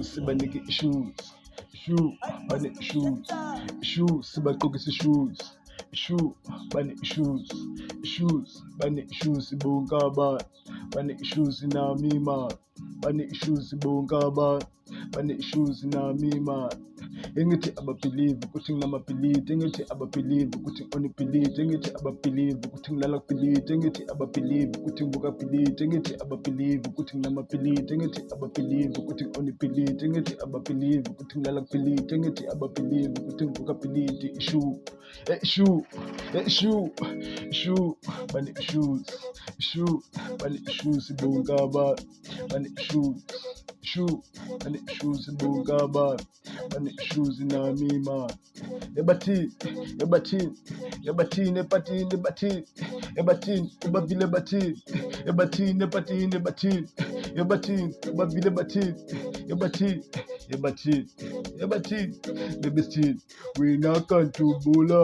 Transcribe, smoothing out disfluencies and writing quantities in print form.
sibanike shoes, shoe, banike shoes, shoes, sibagqokise shoes, shoe, banike shoes, shoes, banike shoes, bonke abantu, banike shoes nami man, banike shoes bonke abantu, banike shoes nami man. Engithi ababelieve ukuthi nginamabhilidi, engithi ababelieve ukuthi ngione-bhilidi, engithi ababelieve ukuthi ngilala kubhilidi, engithi ababelieve ukuthi ngibuka bhilidi, engithi ababelieve ukuthi nginamabhilidi, engithi ababelieve ukuthi ngione-bhilidi, engithi ababelieve ukuthi ngilala kubhilidi, engithi ababelieve ukuthi ngibuka bhilidi. Shoe, banike shoes, shoe, banike shoes bonke abantu, banike shoes, shoe, banike shoes bonke abantu, banike shoes nami man. Ebathini, ebathini, ebathini, ebathini, ebathini, ebathini, ubabili ebathini, ebathini, ebathini, ebathini, ebathini, ubabili ebathini, ebathini, ebathini, ebathini, ebesithini, wena kanti ubula.